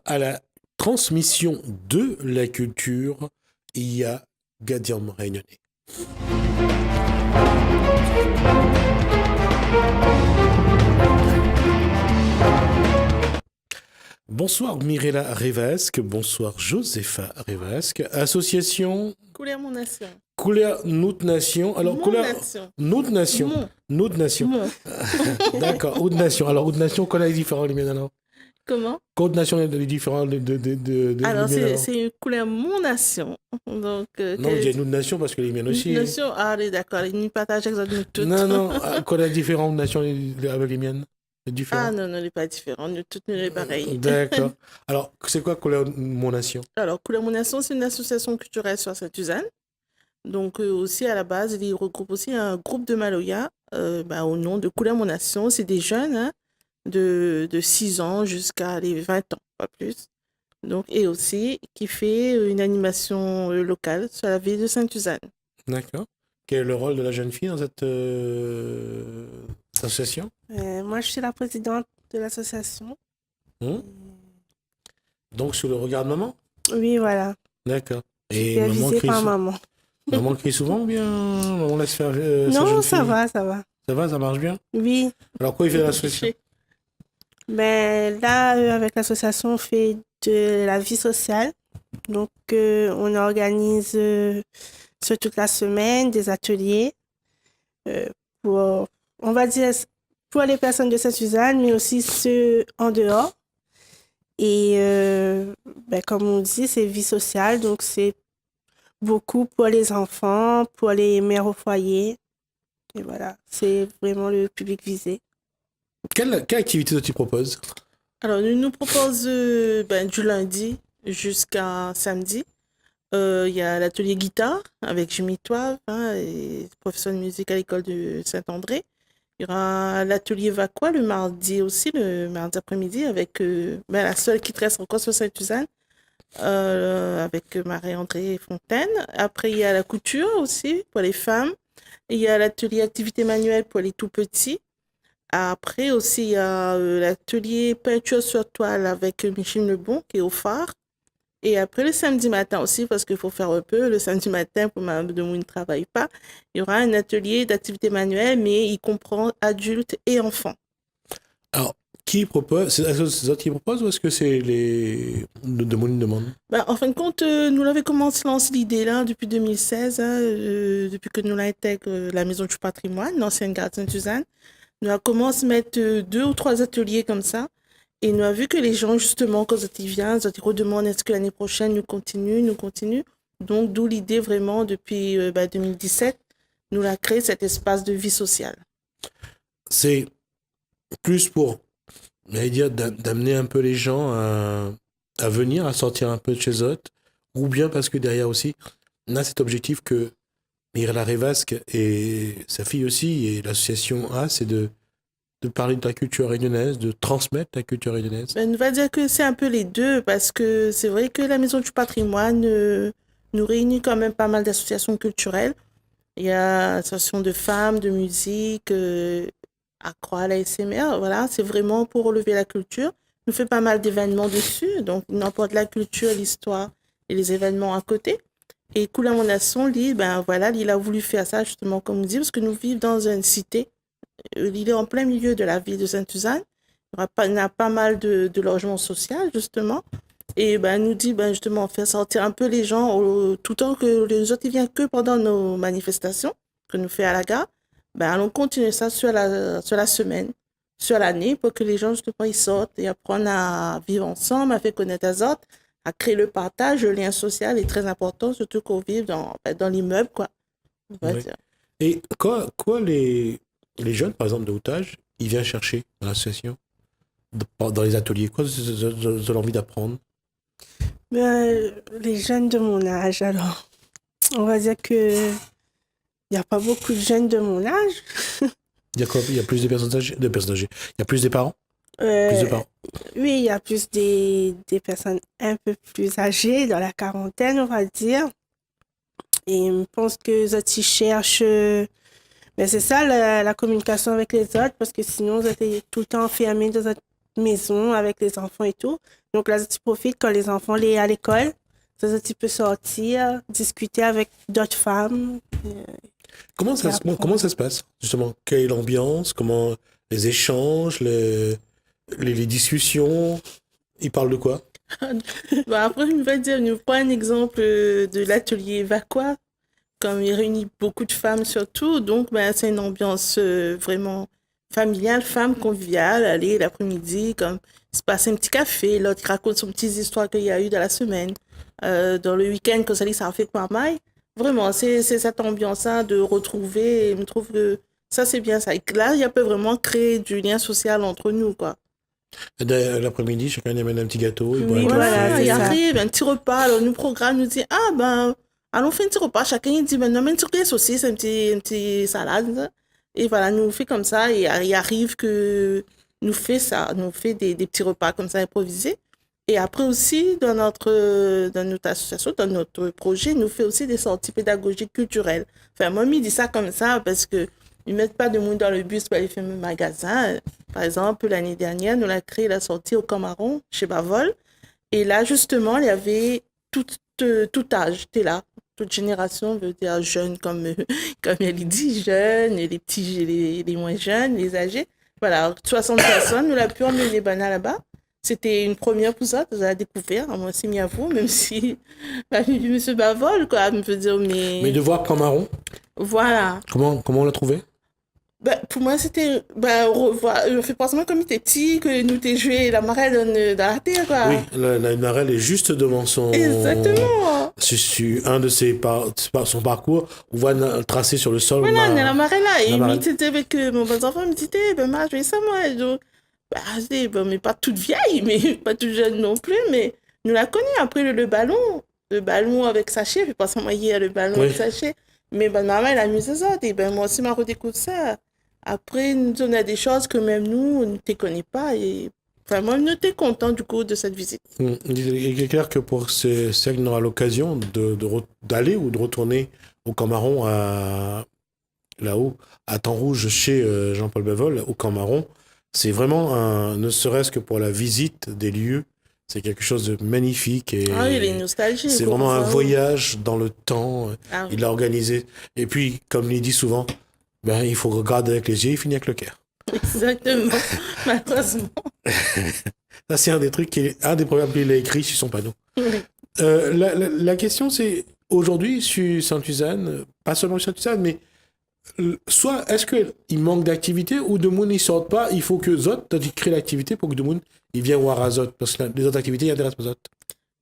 à la transmission de la culture, il y a Gadiam Réunionnais. Bonsoir Mirella Revasque, bonsoir Josepha Revasque, association Couleur Mon Nation. Couleur Notre Nation. Alors, Mon Couleur Nation. Notre Nation. Mon. Notre Nation. Mon. D'accord, Autre Nation. Alors, Autre Nation, quel est les différents les miens alors? Comment? Code Nation est les différents Alors, les miens alors? c'est Couleur Mon Nation. Donc, Non, il y a une autre nation parce que les miennes aussi. Nation, ah, oui, d'accord, ils partagent avec nous toutes. Non, quelle est la différence nation avec les miennes? C'est différent. Ah non, non, elle n'est pas différente, nous toutes, nous, elle est pareil. D'accord. Alors, c'est quoi Couleur Mon Nation? Alors, Couleur Mon Nation, c'est une association culturelle sur Saint-Suzanne. Donc, aussi, à la base, il regroupe aussi un groupe de Maloya au nom de Couleur Mon Nation. C'est des jeunes hein, de 6 ans jusqu'à les 20 ans, pas plus. Donc, et aussi qui fait une animation locale sur la ville de Sainte-Suzanne. D'accord. Quel est le rôle de la jeune fille dans cette association? Moi, je suis la présidente de l'association. Donc, sous le regard de maman? Oui, voilà. D'accord. Et maman crie par maman. Maman crie souvent ou bien on laisse faire non, ça va, ça va. Ça va, ça marche bien? Oui. Alors, quoi il fait l'association? Ben, là, avec l'association, on fait de la vie sociale. Donc, on organise sur toute la semaine des ateliers pour, on va dire, pour les personnes de Sainte-Suzanne, mais aussi ceux en dehors. Et comme on dit, c'est vie sociale, donc c'est beaucoup pour les enfants, pour les mères au foyer. Et voilà, c'est vraiment le public visé. Quelle activité tu proposes? Alors, nous proposons du lundi jusqu'à samedi. Il y a l'atelier guitare avec Jimmy Toive, et professeur de musique à l'école de Saint-André. Il y aura l'atelier Vaqua le mardi aussi, le mardi après-midi, avec la seule qui reste encore sur Sainte-Suzanne, avec Marie-André Fontaine. Après, il y a la couture aussi pour les femmes. Il y a l'atelier activité manuelle pour les tout petits. Après aussi, il y a l'atelier peinture sur toile avec Michel Lebon qui est au phare. Et après, le samedi matin aussi, parce qu'il faut faire un peu, le samedi matin, pour Mme de Mou ne travaille pas, il y aura un atelier d'activité manuelle, mais il comprend adultes et enfants. Alors, qui propose? C'est les autres qui proposent ou est-ce que c'est les de Mou demande? En fin de compte, nous l'avons commencé à lancer l'idée là depuis 2016, depuis que nous l'intègre la Maison du Patrimoine, l'ancienne gare de Sainte-Suzanne. Nous avons commencé à mettre 2 ou 3 ateliers comme ça. Et nous avons vu que les gens, justement, quand ils viennent, ils redemandent est-ce que l'année prochaine, nous continuons. Donc, d'où l'idée vraiment, depuis 2017, nous avons créé cet espace de vie sociale. C'est plus pour, j'allais dire, d'amener un peu les gens à venir, à sortir un peu de chez eux, ou bien parce que derrière aussi, on a cet objectif que Mirella Revasque et sa fille aussi, et l'association A, c'est de parler de la culture réunionnaise, de transmettre la culture réunionnaise. On va dire que c'est un peu les deux, parce que c'est vrai que la Maison du Patrimoine nous réunit quand même pas mal d'associations culturelles. Il y a l'association de femmes, de musique, Accroît la SMR, voilà, c'est vraiment pour relever la culture. Nous fait pas mal d'événements dessus, donc n'importe la culture, l'histoire et les événements à côté. Et Couleur Mon Nation, lui, il a voulu faire ça justement comme on dit, parce que nous vivons dans une cité. Il est en plein milieu de la ville de Sainte-Suzanne. Il y a pas mal de logements sociaux, justement. Et nous dit, justement, faire sortir un peu les gens, tout le temps que les autres, ils viennent que pendant nos manifestations que nous faisons à la gare. Allons continuer ça sur la semaine, sur l'année, pour que les gens, justement, ils sortent et apprennent à vivre ensemble, à faire connaître les autres, à créer le partage, le lien social est très important, surtout qu'on vit dans l'immeuble, quoi. On va dire. Et quoi les jeunes, par exemple, de haut âge, ils viennent chercher dans l'association, dans les ateliers? Quoi ils ont envie d'apprendre? Les jeunes de mon âge, alors, on va dire que il n'y a pas beaucoup de jeunes de mon âge. Il y a quoi? Il y a plus de personnes âgées? Il y a plus de parents? Plus de parents? Oui, il y a plus des personnes un peu plus âgées, dans la quarantaine, on va dire. Et je pense que les autres, ils cherchent... Mais c'est ça, la communication avec les autres, parce que sinon, vous êtes tout le temps enfermés dans maison avec les enfants et tout. Donc là, tu profites quand les enfants sont à l'école. Ça, tu peux sortir, discuter avec d'autres femmes. Comment ça se passe, justement? Quelle est l'ambiance? Comment les échanges, les discussions? Ils parlent de quoi? Bah, après, je vais dire, nous prends un exemple de l'atelier Vacqua, comme il réunit beaucoup de femmes surtout, donc ben, c'est une ambiance vraiment familiale, femme conviviale, aller l'après-midi, comme se passer un petit café, l'autre raconte son petites histoires qu'il y a eu dans la semaine, dans le week-end, quand ça dit ça a fait pas mal. Vraiment, c'est cette ambiance-là de retrouver, et je trouve que ça c'est bien ça. Et que là, il peut vraiment créer du lien social entre nous, quoi. L'après-midi, chacun amène un petit gâteau, ils boivent Oui, un voilà, café. il c'est ça. arrive, un petit repas, alors nous programme, nous dit, ah ben, allons faire un petit repas, chacun il dit, ben non, mais une petite saucisse, un petit salade, et voilà, nous fait comme ça, et il arrive que nous fait ça, nous fait des petits repas comme ça improvisés, et après aussi, dans notre association, dans notre projet, nous fait aussi des sorties pédagogiques culturelles. Enfin, moi, il dit ça comme ça, parce que ils mettent pas de monde dans le bus pour aller faire un magasin. Par exemple, l'année dernière, nous avons créé la sortie au Camaron, chez Bavol. Et là, justement, il y avait tout âge, t'es là. Toute génération, veut dire jeune, comme elle dit, jeunes, et les petits, les moins jeunes, les âgés. Voilà, 60 personnes, nous l'avons pu emmener Bana là-bas. C'était une première pour ça, vous avez découvert, moi aussi mis à vous, même si, bah, monsieur Bavol, quoi, me veut dire, Mais de voir Camaron, voilà. comment on l'a trouvé? Ben, pour moi, c'était. Ben, on fait forcément comme il était petit, que nous t'es joué la marelle dans la terre, quoi. Oui, la marelle est juste devant Exactement. un de son parcours. On voit tracé sur le sol. Voilà, on a la marelle là. Et marelle. moi, c'était avec mon bon enfant, il me disait, ben, moi, je vais ça, moi. Et donc, ben, je dis, ben, mais pas toute vieille, mais pas toute jeune non plus, mais nous la connaît. Après, le ballon. Le ballon avec sachet, puis pas moi, hier, le ballon Oui. avec sachet. Mais ben, maman, elle a mis ça. Et ben, moi aussi, m'a redécouvert ça. Après, nous, on a des choses que même nous, on ne te connaît pas. Et enfin, moi, nous, t'es content du coup de cette visite. Il est clair que pour ceux qui n'aura l'occasion d'aller ou de retourner au Camaron, là-haut, à Temps-Rouge, chez Jean-Paul Bevol, au Camaron, c'est vraiment ne serait-ce que pour la visite des lieux, c'est quelque chose de magnifique. Et Ah, il est nostalgique. c'est quoi. vraiment un Enfin, voyage dans le temps. ah, oui. Il l'a organisé. Et puis, comme il dit souvent, ben, il faut regarder avec les yeux et finir avec le cœur. Exactement. Malheureusement. Ça, c'est un des proverbes qu'il a écrit sur son panneau. Oui. La question, c'est aujourd'hui, sur Sainte-Suzanne, pas seulement sur Sainte-Suzanne, mais soit est-ce qu'il manque d'activité ou de monde ne sortent pas, il faut que Zot crée l'activité pour que de monde il vienne voir à Zot, parce que les autres activités ils intéressent pas Zot.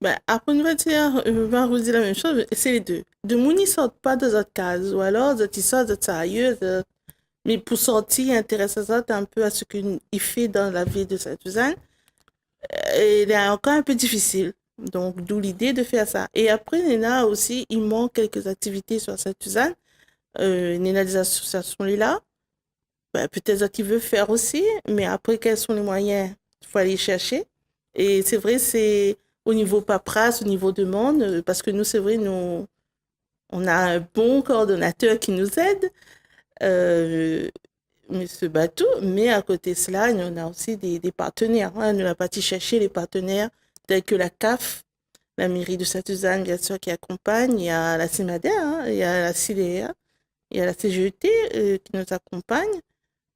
Ben, après, on va dire, on va redire la même chose, c'est les deux. De monde, ils sortent pas de notre case, ou alors, ils sortent de sérieux, mais pour sortir, intéresser ça un peu à ce qu'il fait dans la vie de Sainte-Suzanne, il est encore un peu difficile. Donc, d'où l'idée de faire ça. Et après, Nena aussi, il manque quelques activités sur Sainte-Suzanne. Nena des associations là. Ben, peut-être qu'il veut faire aussi, mais après, quels sont les moyens? Il faut aller chercher. Et c'est vrai, c'est au niveau paperasse, au niveau demande, parce que nous, c'est vrai, nous, on a un bon coordonnateur qui nous aide, Monsieur Batou, mais à côté de cela, on a aussi des partenaires. Hein. Nous, on a parti chercher les partenaires tels que la CAF, la mairie de Sainte-Suzanne, bien sûr, qui accompagne. Il y a la CIMADER, hein, il y a la CIDEA, il y a la CGET qui nous accompagne.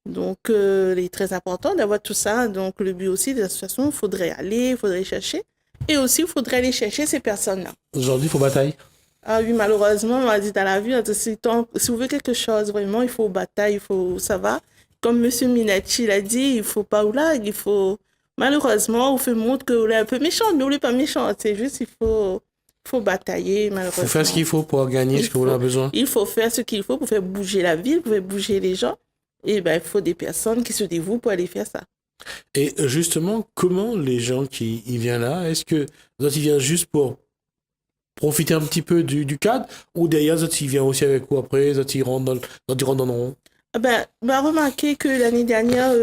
Donc, il est très important d'avoir tout ça. Donc, le but aussi des associations, il faudrait aller, il faudrait chercher. Et aussi, il faudrait aller chercher ces personnes-là. Aujourd'hui, il faut bataille. Ah oui, malheureusement, on m'a dit dans la vie, si vous voulez quelque chose, vraiment, il faut bataille, il faut, ça va. Comme M. Minachi l'a dit, il faut pas oulag, il faut, malheureusement, on fait montre que vous êtes un peu méchant, mais vous n'êtes pas méchant, c'est juste, il faut batailler, malheureusement. Il faut faire ce qu'il faut pour gagner ce que vous avez besoin. Il faut faire ce qu'il faut pour faire bouger la ville, pour faire bouger les gens. Et ben, il faut des personnes qui se dévouent pour aller faire ça. Et justement, comment les gens qui y viennent là, est-ce que ils viennent juste pour profiter un petit peu du cadre, ou derrière, ils viennent aussi avec vous après, ils rentrent dans le rond? Ben, remarquez que l'année dernière,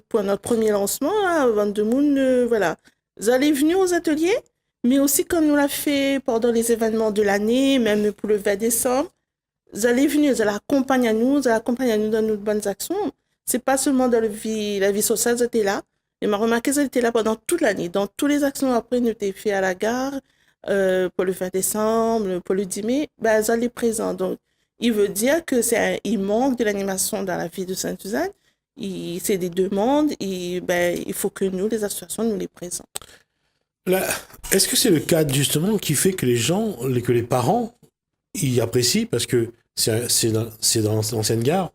pour notre premier lancement, là, Vente Moon, voilà, vous allez venir aux ateliers, mais aussi comme nous l'a fait pendant les événements de l'année, même pour le 20 décembre, vous allez venir, vous allez accompagner nous dans nos bonnes actions. C'est pas seulement dans la vie sociale, vous êtes là, Et m'a remarqué qu'elle était là pendant toute l'année. Dans toutes les actions après, nous étions fait à la gare, pour le 20 décembre, pour le 10 mai, ben, elle est présente. Donc, il veut dire que il manque de l'animation dans la vie de Sainte-Suzanne. C'est des demandes et ben, il faut que nous, les associations, nous les présentons. Là, est-ce que c'est le cadre justement qui fait que que les parents, ils apprécient parce que c'est dans l'ancienne gare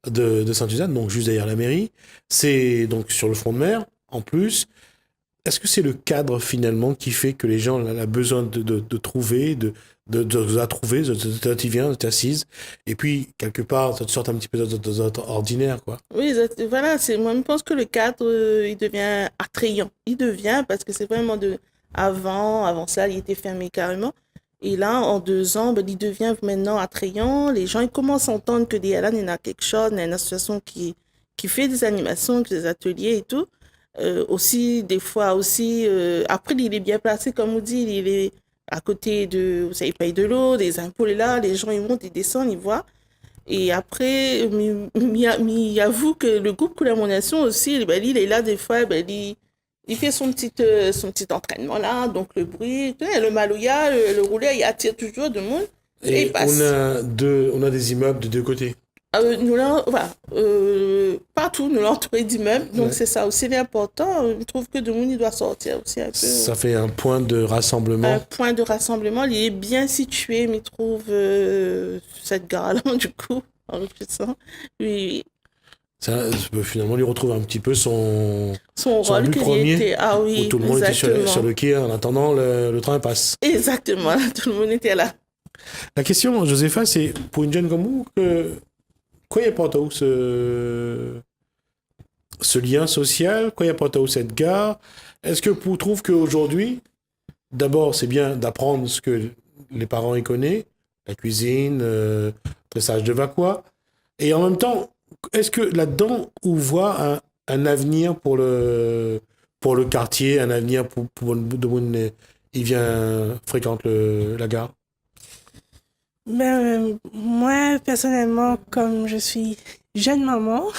de Sainte-Suzanne, donc juste derrière la mairie. C'est donc sur le front de mer, en plus. Est-ce que c'est le cadre finalement qui fait que les gens ont besoin de trouver, de la trouver, tu viens, tu t'assises, et puis quelque part, ça te sort un petit peu de ordinaire, quoi. Oui, voilà, moi je pense que le cadre, il devient attrayant. Il devient, parce que c'est vraiment avant ça, il était fermé carrément. Et là, en 2 ans, ben, il devient maintenant attrayant. Les gens, ils commencent à entendre que derrière là, il y a quelque chose, il y a une association qui fait des animations, des ateliers et tout. Aussi, des fois aussi, après, il est bien placé, comme on dit, il est à côté de, vous savez, il paye de l'eau, des impôts, là, les gens, ils montent, ils descendent, ils voient. Et après, il avoue que le groupe Collaboration aussi, ben, il est là des fois, ben, il fait son petit entraînement là, donc le bruit, le malouya, le roulé, il attire toujours du monde. Et on a des immeubles de 2 côtés. Voilà, partout, nous l'entourons d'immeubles, donc c'est ça aussi l'important. Je trouve que du monde, il doit sortir aussi un peu. Ça fait un point de rassemblement. Un point de rassemblement, il est bien situé, mais je trouve, cette gare-là, du coup, en réfléchissant. Oui. Ça, finalement, lui retrouve un petit peu son rôle but premier, était, où tout le monde était sur le quai en attendant le train passe. Exactement, tout le monde était là. La question, Josépha, c'est pour une jeune comme vous, quoi y a pas ce lien social, quoi y a pas cette gare? Est-ce que vous trouvez qu'aujourd'hui, d'abord, c'est bien d'apprendre ce que les parents y connaissent, la cuisine, tressage de vacua, et en même temps, est-ce que là-dedans, on voit un avenir pour le quartier, un avenir pour il fréquente la gare? Ben, moi, personnellement, comme je suis jeune maman,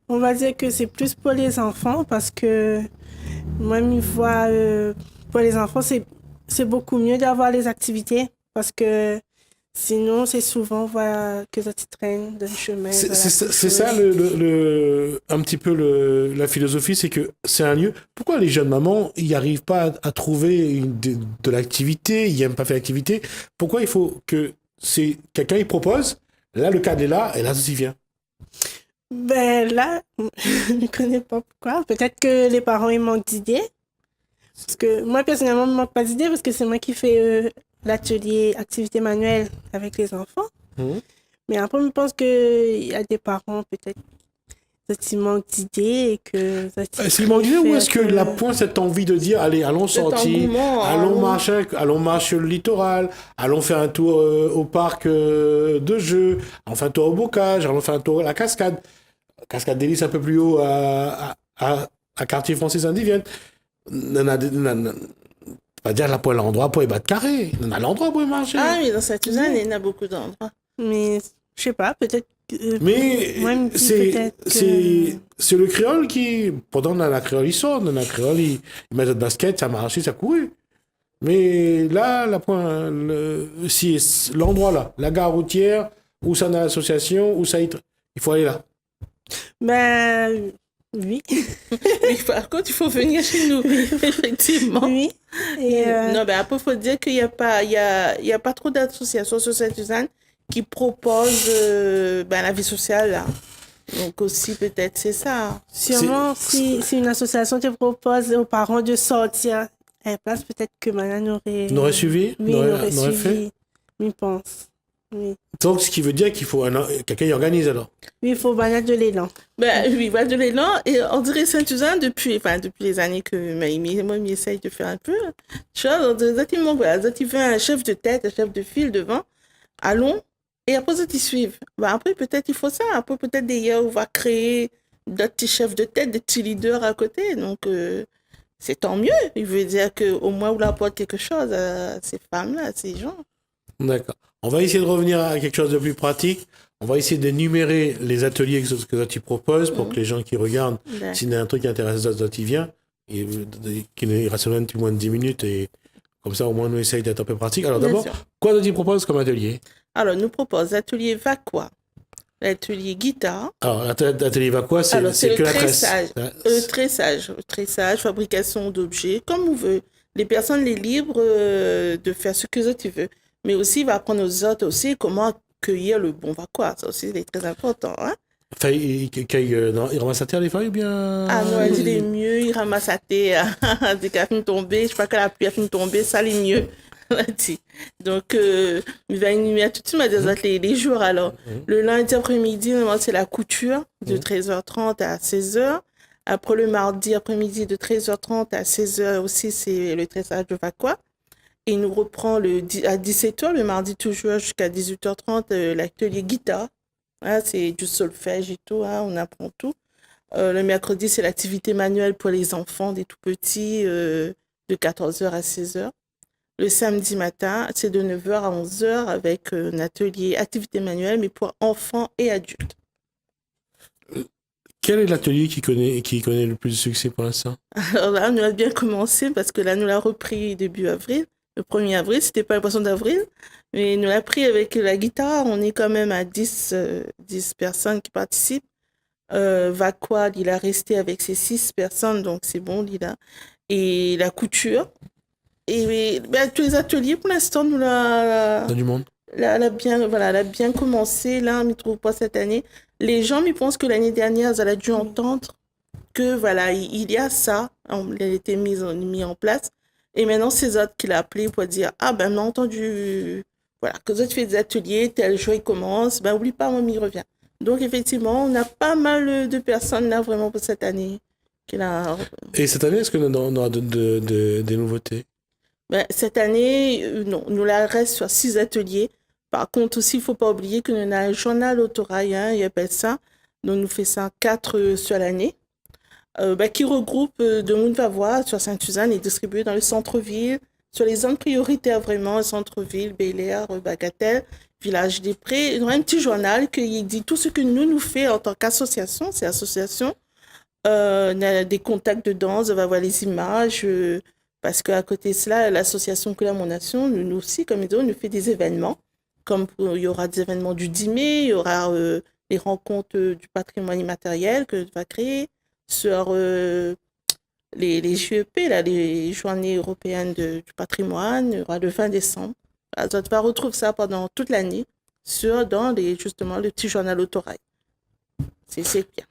on va dire que c'est plus pour les enfants parce que moi, je vois, pour les enfants, c'est beaucoup mieux d'avoir les activités parce que sinon, c'est souvent voilà, que ça te traîne dans le chemin. C'est ça un petit peu la philosophie, c'est que c'est un lieu. Pourquoi les jeunes mamans, ils n'arrivent pas à trouver de l'activité, ils n'aiment pas faire l'activité? Pourquoi il faut que quelqu'un il propose, là le cadre est là, et là ceci vient? Ben là, je ne connais pas pourquoi. Peut-être que les parents ils manquent d'idées. Parce que moi, personnellement, je ne manque pas d'idées parce que c'est moi qui fais l'atelier activité manuelle avec les enfants. Mais après, je pense qu'il y a des parents, peut-être, qui manquent d'idées et que... Est-ce qu'ils manquent d'idées ou est-ce que la pointe, cette envie de dire, allez, allons sortir, allons marcher sur le littoral, allons faire un tour au parc de jeux, allons faire un tour au bocage, allons faire un tour à la cascade d'hélice un peu plus haut à quartier français Saint-Divienne. Pas dire la poêle l'endroit pour y battre carré. On a l'endroit pour y marcher. Ah oui, dans Sainte-Suzanne, il y en a beaucoup d'endroits. Mais, je sais pas, peut-être... mais c'est le créole qui... Pendant la créole, il sort. Dans la créole, il met notre basket, ça marche, ça couru. Mais là, si l'endroit là, la gare routière, où ça a l'association, où ça il faut aller là. Ben... Oui. Mais par contre, il faut venir chez nous, effectivement. Oui. Non, ben après, il faut dire qu'il n'y a pas trop d'associations sur Sainte-Suzanne qui proposent la vie sociale, là. Donc aussi, peut-être, c'est ça. Sûrement, si une association te propose aux parents de sortir à la place, peut-être que Manan n'aurait suivi. Oui, n'aurait suivi, fait. Je pense. Oui. Donc, ce qui veut dire qu'il faut quelqu'un y organise alors. Oui, il faut de l'élan. Oui, de l'élan. Et on dirait Sainte-Suzanne, depuis les années que moi, il essaye de faire un peu. On dirait il veut un chef de tête, un chef de file devant. Allons. Et après, ils suivent. Après, peut-être il faut ça. Après, peut-être d'ailleurs, on va créer d'autres petits chefs de tête, des petits leaders à côté. Donc, c'est tant mieux. Il veut dire qu'au moins, on apporte quelque chose à ces femmes-là, à ces gens. D'accord. On va essayer de revenir à quelque chose de plus pratique. On va essayer d'énumérer les ateliers que tu proposes pour que les gens qui regardent, D'accord. s'il y a un truc qui intéresse Zot, il vient, et qui ne reste moins de 10 minutes, et comme ça, au moins, nous essayons d'être un peu pratique. Alors Bien d'abord, sûr. quoi tu proposes comme atelier? Alors, nous propose l'atelier Vaqua, l'atelier guitare. Alors, l'atelier va quoi? Alors, c'est C'est que le la tresse. tressage. Tressage, fabrication d'objets, comme on veut. Les personnes les libres de faire ce que les autres veulent. Mais aussi, il va apprendre aux autres aussi comment accueillir le bon Vaqua. Ça aussi, c'est très important. Hein? Il ramasse la terre, les feuilles, ou bien? Ah non, elle dit les mieux, il ramasse sa terre, dès qu'elle finit de tomber, je sais pas que la pluie a fini de tomber, ça les mieux. Elle a dit. Donc, il va énumérer tout de suite des autres les jours alors. Le lundi après-midi, normalement, c'est la couture de 13h30 à 16h. Après le mardi après-midi de 13h30 à 16h aussi, c'est le tressage de Vaqua. Et il nous reprend à 17h, le mardi toujours jusqu'à 18h30, l'atelier guitare. Hein, c'est du solfège et tout, hein, on apprend tout. Le mercredi, c'est l'activité manuelle pour les enfants, des tout petits, de 14h à 16h. Le samedi matin, c'est de 9h à 11h avec un atelier activité manuelle, mais pour enfants et adultes. Quel est l'atelier qui connaît le plus de succès pour l'instant? Alors là, nous avons bien commencé parce que là, nous l'avons repris début avril. Le 1er avril, c'était pas le poisson d'avril, mais nous l'avons pris avec la guitare. On est quand même à 10 personnes qui participent. Vaqua, il a resté avec ses 6 personnes, donc c'est bon, il a. Et la couture. Et tous les ateliers, pour l'instant, nous Dans du monde? elle a bien commencé. Là, on ne trouve pas cette année. Les gens, ils pensent que l'année dernière, elle a dû entendre que voilà, il y a ça. Elle a été mis en place. Et maintenant, c'est autres qui l'a appelé pour dire ah ben, on a entendu voilà, que vous faites des ateliers, tel jour il commence, ben, oublie pas, moi, il revient. Donc, effectivement, on a pas mal de personnes là vraiment pour cette année. Et cette année, est-ce que on aura des nouveautés? Ben, cette année, non, nous la reste sur 6 ateliers. Par contre, aussi, il ne faut pas oublier que nous avons un journal autorail, hein, il appelle ça. Donc, nous faisons ça 4 sur l'année, qui regroupe de monde va voir sur Sainte-Suzanne et distribué dans le centre-ville, sur les zones prioritaires vraiment, centre-ville, Bel-Air, Bagatelle, Village des Prés. Nous avons un petit journal qui dit tout ce que nous faisons en tant qu'association, c'est association. On a des contacts de danse, on va voir les images. Parce qu'à côté de cela, l'association Couleur Mon Nation, nous aussi, comme ils nous fait des événements. Comme il y aura des événements du 10 mai, il y aura les rencontres du patrimoine immatériel que va créer sur les JEP, là, les Journées européennes du patrimoine, il y aura le 20 décembre. Alors, tu vas retrouver ça pendant toute l'année dans justement le petit journal autorail. C'est bien.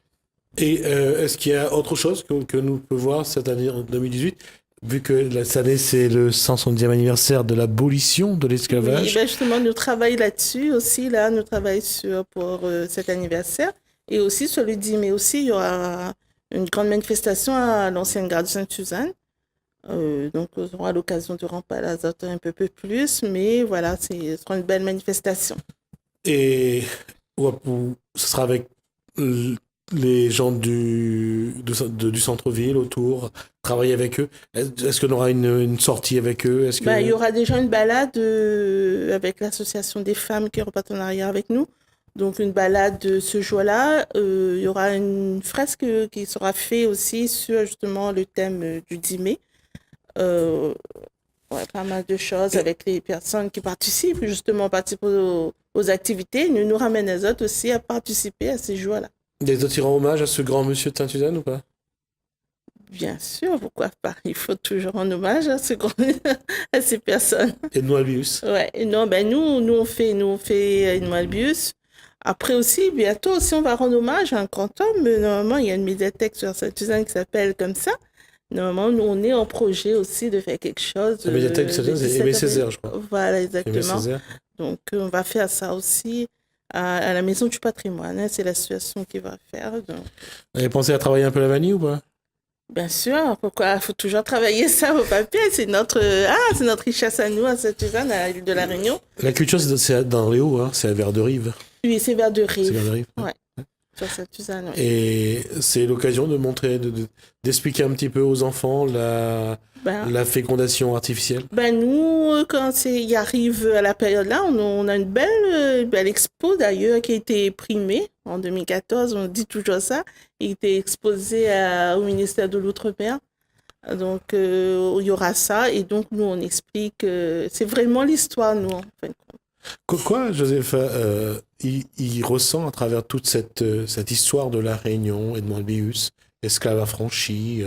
Et est-ce qu'il y a autre chose que nous pouvons voir cette année en 2018? Vu que cette année, c'est le 170e anniversaire de l'abolition de l'esclavage. Oui, ben justement, nous travaillons là-dessus aussi. Là, nous travaillons pour cet anniversaire. Et aussi, sur le 10 mai aussi, il y aura une grande manifestation à l'ancienne gare de Sainte-Suzanne. Donc, on aura l'occasion de remplir la zone un peu plus. Mais voilà, ce sera une belle manifestation. Et ce sera avec les gens du centre-ville autour, travailler avec eux. Est-ce qu'on aura une sortie avec eux? Il y aura déjà une balade avec l'association des femmes qui est en partenariat avec nous. Donc une balade ce jour-là. Il y aura une fresque qui sera faite aussi sur justement le thème du 10 mai. Pas mal de choses avec les personnes qui participent, justement, participent aux activités. Nous ramènent les autres aussi à participer à ces jours-là. Des autres rend hommage à ce grand monsieur de Sainte-Suzanne ou pas? Bien sûr, pourquoi pas? Il faut toujours rendre hommage à ces personnes. Et Noalbius. Ouais, non, nous on fait Noalbius. Après aussi, bientôt aussi, on va rendre hommage à un grand homme. Normalement, il y a une médiathèque sur Sainte-Suzanne qui s'appelle comme ça. Normalement, nous, on est en projet aussi de faire quelque chose. La médiathèque de Sainte-Suzanne, c'est Aimé Césaire, je crois. Voilà, exactement. Donc, on va faire ça aussi à la Maison du Patrimoine. Hein, c'est l'association qui va faire. Donc. Vous avez pensé à travailler un peu la vanille ou pas? Bien sûr, pourquoi? Il faut toujours travailler ça au papier. C'est notre richesse à nous, à Sainte-Suzanne, à l'île de la Réunion. La culture, c'est dans les hauts, hein, c'est vers de Rive. Oui, c'est vers de Rive. C'est vers de Rive. Ouais. sur Saint-Suzanne, oui. Et c'est l'occasion de montrer, d'expliquer un petit peu aux enfants Ben, la fécondation artificielle. Ben nous, quand il arrive à la période là, on a une belle expo d'ailleurs qui a été primée en 2014, on dit toujours ça. Il était exposé au ministère de l'Outre-mer. Donc il y aura ça et donc nous on explique, c'est vraiment l'histoire nous en fin de compte. Quoi, Joseph, il ressent à travers toute cette histoire de la Réunion, Edmond Albius, esclave affranchi,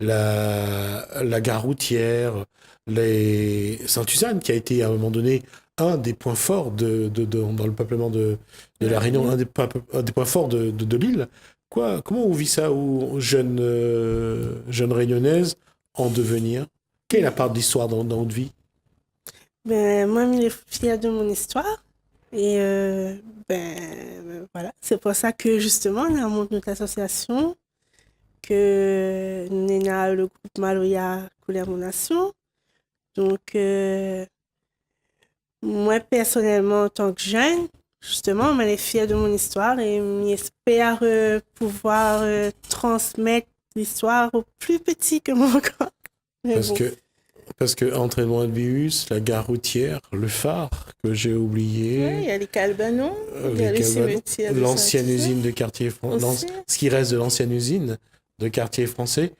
la gare routière, Saint-Suzanne, qui a été à un moment donné un des points forts dans le peuplement de la Réunion, un des points forts de l'île. Comment on vit ça, jeune réunionnaise en devenir? Quelle est la part de l'histoire dans votre vie? Ben, moi, je suis fière de mon histoire. Et voilà, c'est pour ça que justement, on a monté notre association, que nous sommes le groupe Maloya Couleur Mon Nation. Donc, moi, personnellement, en tant que jeune, justement, je suis fière de mon histoire et j'espère pouvoir transmettre l'histoire aux plus petits que moi encore. Mais Parce bon. Parce que entre Edmond Albius, la gare routière, le phare que j'ai oublié, Ouais, il y a les Calbanons, il y a les le Calvados, cimetière de l'ancienne Saint-Suzanne usine de quartier français, aussi. ce qui reste de l'ancienne usine de quartier français,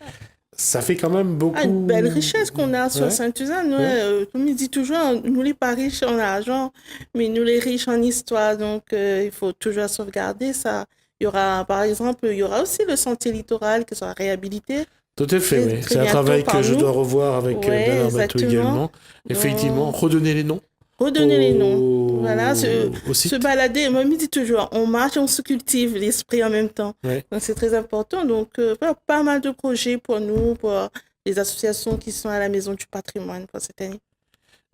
ça fait quand même beaucoup. Ah, une belle richesse qu'on a sur Ouais. Saint-Suzanne. Ouais. Comme il dit toujours, nous les pas riches en argent, mais nous les riches en histoire. Donc, il faut toujours sauvegarder ça. Il y aura, par exemple, il y aura aussi le sentier littoral qui sera réhabilité. Tout à fait, Très- oui. très C'est un bientôt travail par que je nous. dois revoir avec Ouais, Bernard Batou exactement. également. Effectivement, redonner les noms Redonner les noms. Voilà, au site. se balader. Moi, je me dis toujours, on marche, on se cultive l'esprit en même temps. Ouais. Donc, c'est très important. Donc, voilà, pas mal de projets pour nous, pour les associations qui sont à la Maison du Patrimoine pour cette année.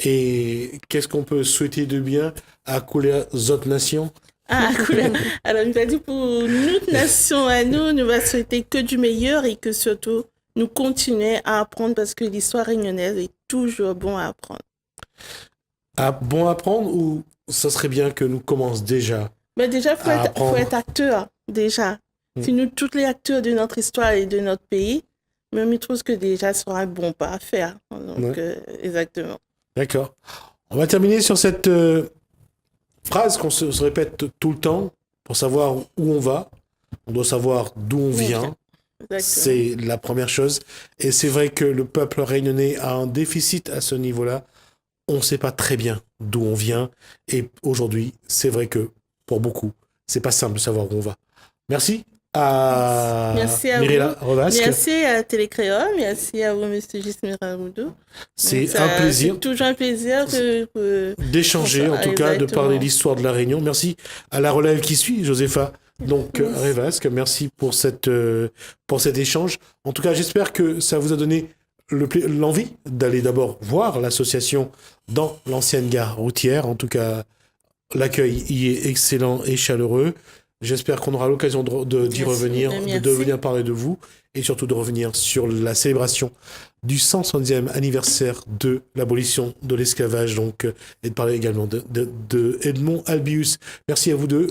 Et qu'est-ce qu'on peut souhaiter de bien à Couleur Zot Nation? Ah, cool. Alors, il va dire pour notre nation à nous, nous va souhaiter que du meilleur et que surtout, nous continuer à apprendre parce que l'histoire réunionnaise est toujours bon à apprendre. Bon à prendre ou ça serait bien que nous commencions déjà? Mais déjà, il faut À faut être apprendre. acteur, déjà. Si nous, tous les acteurs de notre histoire et de notre pays, même je trouve que déjà, ce sera un bon pas à faire. Donc, exactement. D'accord. On va terminer sur cette phrase qu'on se répète tout le temps pour savoir où on va. On doit savoir d'où on vient. Exactement. C'est la première chose. Et c'est vrai que le peuple réunionnais a un déficit à ce niveau-là. On ne sait pas très bien d'où on vient. Et aujourd'hui, c'est vrai que pour beaucoup, c'est pas simple de savoir où on va. Merci à Merci à Mirella Revasque. Merci à Télécréole, merci à vous, M. Gismira Roudou. C'est un plaisir C'est toujours un plaisir d'échanger, en tout cas, de exactement. parler de l'histoire de la Réunion. Merci à la relève qui suit, Josépha. Donc, Revasque, merci pour cet échange. En tout cas, j'espère que ça vous a donné l'envie d'aller d'abord voir l'association dans l'ancienne gare routière. En tout cas, l'accueil y est excellent et chaleureux. J'espère qu'on aura l'occasion d'y revenir, de venir parler de vous et surtout de revenir sur la célébration du 170e anniversaire de l'abolition de l'esclavage, donc, et de parler également de Edmond Albius. Merci à vous deux.